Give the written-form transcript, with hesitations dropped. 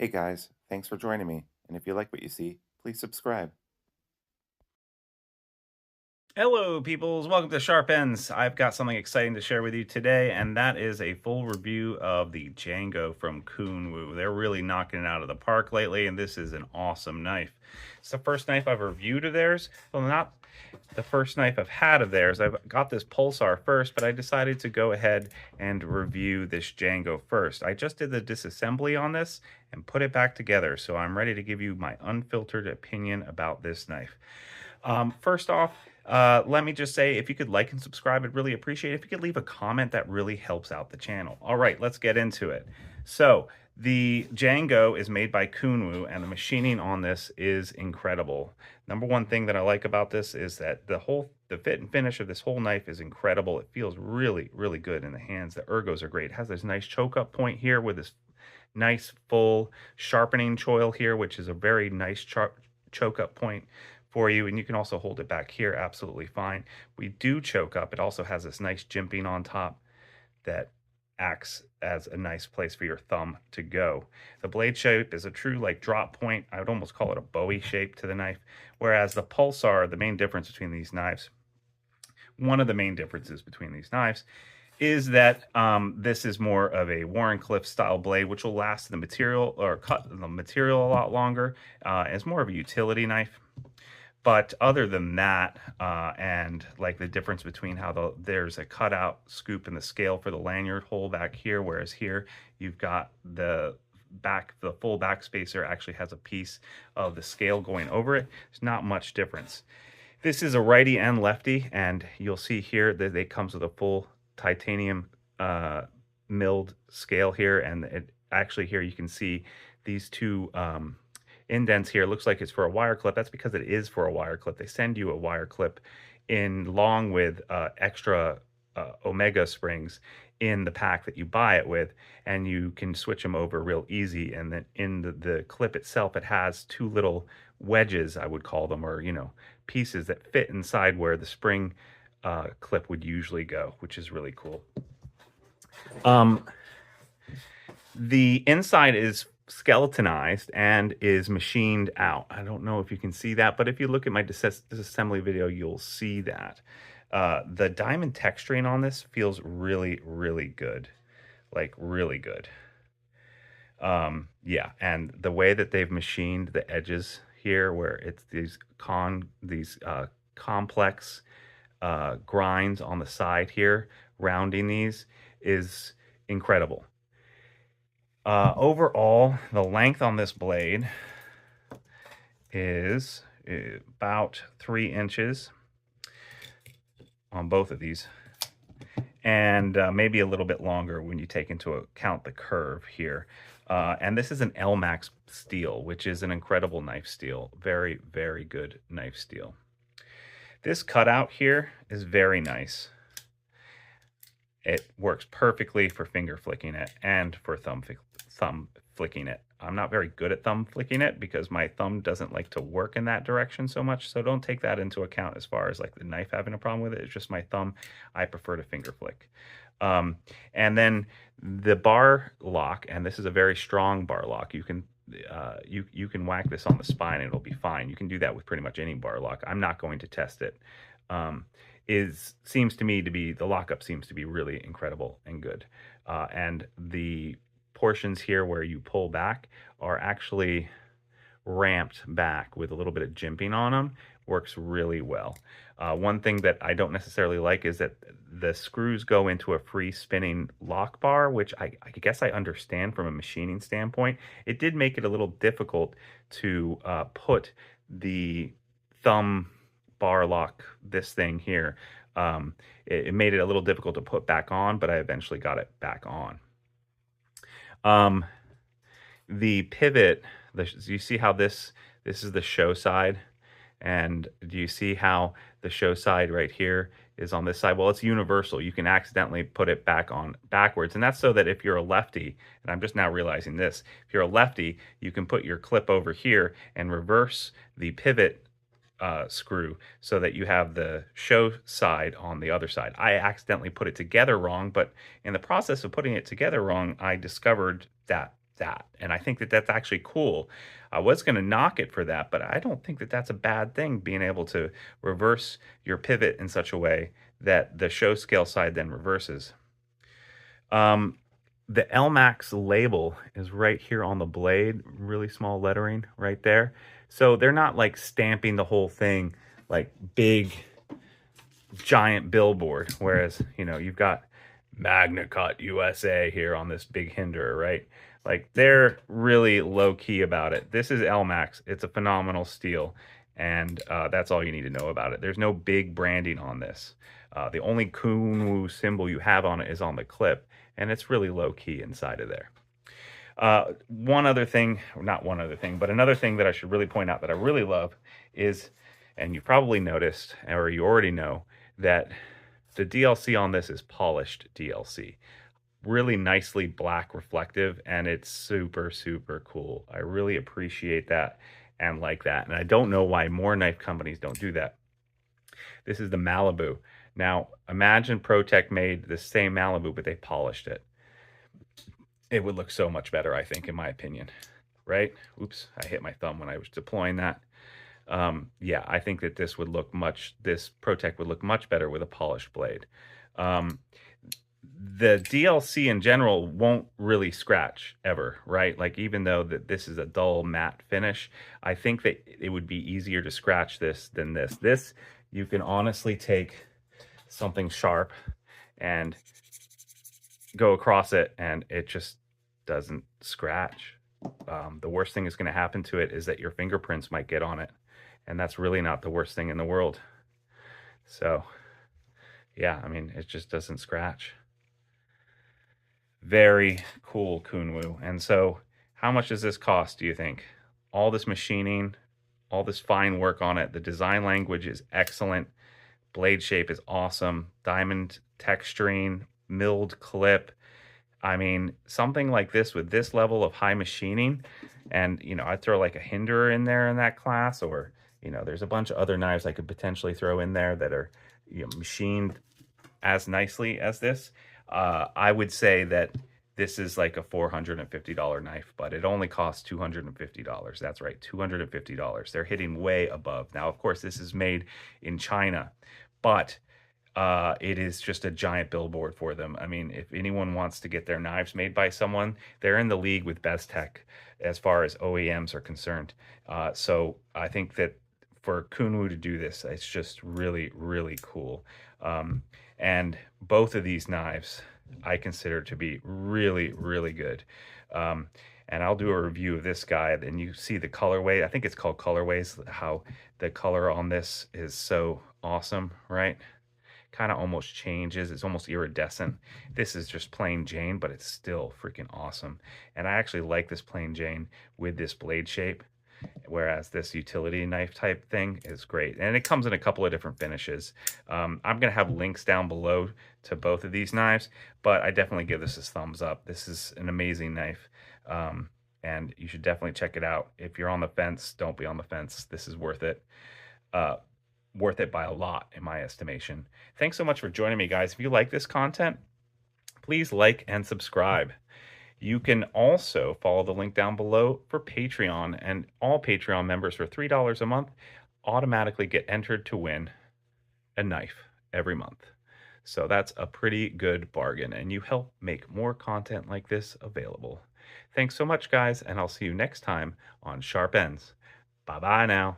Hey guys, thanks for joining me. And if you like what you see, please subscribe. Hello, peoples. Welcome to Sharp Ends. I've got something exciting to share with you today, and that is a full review of the Django from Kunwu. They're really knocking it out of the park lately, and this is an awesome knife. It's the first knife I've reviewed of theirs. Well, not the first knife I've had of theirs. I've got this Pulsar first, but I decided to go ahead and review this Django first. I just did the disassembly on this and put it back together, so I'm ready to give you my unfiltered opinion about this knife. First off, let me just say, if you could like and subscribe, I'd really appreciate it. If you could leave a comment, that really helps out the channel. All right, let's get into it. So the Django is made by Kunwu, and the machining on this is incredible. Number one thing that I like about this is that the fit and finish of this whole knife is incredible. It feels really, really good in the hands. The ergos are great. It has this nice choke up point here with this nice full sharpening choil here, which is a very nice choke up point for you, and you can also hold it back here absolutely fine. We do choke up. It also has this nice jimping on top that acts as a nice place for your thumb to go. The blade shape is a true like drop point. I would almost call it a Bowie shape to the knife, whereas the Pulsar, the main difference between these knives, one of the main differences between these knives is that this is more of a Warrenclyffe style blade, which will last the material or cut the material a lot longer. It's more of a utility knife. But other than that, and like the difference between how there's a cutout scoop in the scale for the lanyard hole back here, whereas here you've got the full back spacer actually has a piece of the scale going over it. There's not much difference. This is a righty and lefty, and you'll see here that it comes with a full titanium milled scale here, and it actually here you can see these two indents here. It looks like it's for a wire clip. That's because it is for a wire clip. They send you a wire clip in along with extra Omega springs in the pack that you buy it with, and you can switch them over real easy. And then in the clip itself, it has two little wedges, I would call them, or pieces that fit inside where the spring clip would usually go, which is really cool. The inside is skeletonized and is machined out. I don't know if you can see that, but if you look at my disassembly video, you'll see that. The diamond texturing on this feels really, really good. Like, really good. Yeah, and the way that they've machined the edges here, where it's these complex grinds on the side here, rounding these, is incredible. Overall, the length on this blade is about 3 inches on both of these, and maybe a little bit longer when you take into account the curve here. And this is an Elmax steel, which is an incredible knife steel. Very, very good knife steel. This cutout here is very nice. It works perfectly for finger flicking it and for thumb flicking it. I'm not very good at thumb flicking it because my thumb doesn't like to work in that direction so much, so don't take that into account as far as like the knife having a problem with it. It's just my thumb. I prefer to finger flick. And then the bar lock, and this is a very strong bar lock. You can you can whack this on the spine and it'll be fine. You can do that with pretty much any bar lock. I'm not going to test it. Seems to me to be, the lockup seems to be really incredible and good. And the portions here where you pull back are actually ramped back with a little bit of jimping on them. Works really well. One thing that I don't necessarily like is that the screws go into a free spinning lock bar, which I guess I understand from a machining standpoint. It did make it a little difficult to put the thumb bar lock, this thing here. It made it a little difficult to put back on, but I eventually got it back on. The pivot, you see how this is the show side, and do you see how the show side right here is on this side? Well, it's universal. You can accidentally put it back on backwards, and that's so that if you're a lefty, and I'm just now realizing this, if you're a lefty, you can put your clip over here and reverse the pivot screw so that you have the show side on the other side. I accidentally put it together wrong, but in the process of putting it together wrong, I discovered that that. And I think that that's actually cool. I was going to knock it for that, but I don't think that that's a bad thing, being able to reverse your pivot in such a way that the show scale side then reverses. Um, the Elmax label is right here on the blade, really small lettering right there. So they're not like stamping the whole thing like big giant billboard, whereas you've got MagnaCut USA here on this big hinder, right? Like they're really low key about it. This is Elmax. It's a phenomenal steel, and that's all you need to know about it. There's no big branding on this. The only Kunwu symbol you have on it is on the clip, and it's really low key inside of there. One other thing, not one other thing, but another thing that I should really point out that I really love is, and you probably noticed, or you already know, that the DLC on this is polished DLC. Really nicely black reflective, and it's super, super cool. I really appreciate that and like that. And I don't know why more knife companies don't do that. This is the Malibu. Now, imagine ProTech made the same Malibu, but they polished it. It would look so much better, I think, in my opinion. Right? Oops, I hit my thumb when I was deploying that. Yeah, I think that this ProTech would look much better with a polished blade. The DLC in general won't really scratch ever, right? Like even though that this is a dull matte finish, I think that it would be easier to scratch this than this. This, you can honestly take something sharp and go across it and it just doesn't scratch. The worst thing that's going to happen to it is that your fingerprints might get on it. And that's really not the worst thing in the world. So, yeah, I mean, it just doesn't scratch. Very cool, Kunwu. And so, how much does this cost, do you think? All this machining, all this fine work on it. The design language is excellent. Blade shape is awesome. Diamond texturing, milled clip. I mean, something like this with this level of high machining, and I'd throw like a Hinderer in there in that class, or there's a bunch of other knives I could potentially throw in there that are machined as nicely as this. I would say that this is like a $450 knife, but it only costs $250. That's right, $250. They're hitting way above. Now, of course, this is made in China, but it is just a giant billboard for them. I mean, if anyone wants to get their knives made by someone, they're in the league with Bestech as far as OEMs are concerned. So I think that for Kunwu to do this, it's just really, really cool. And both of these knives I consider to be really, really good. And I'll do a review of this guy, and you see the colorway. I think it's called colorways, how the color on this is so awesome, right? Kind of almost changes. It's almost iridescent. This is just plain Jane, but it's still freaking awesome. And I actually like this plain Jane with this blade shape, whereas this utility knife type thing is great. And it comes in a couple of different finishes. I'm going to have links down below to both of these knives, but I definitely give this a thumbs up. This is an amazing knife. And you should definitely check it out. If you're on the fence, don't be on the fence. This is worth it. Worth it by a lot, in my estimation. Thanks so much for joining me, guys. If you like this content, please like and subscribe. You can also follow the link down below for Patreon, and all Patreon members for $3 a month automatically get entered to win a knife every month. So that's a pretty good bargain, and you help make more content like this available. Thanks so much, guys, and I'll see you next time on Sharp Ends. Bye-bye now.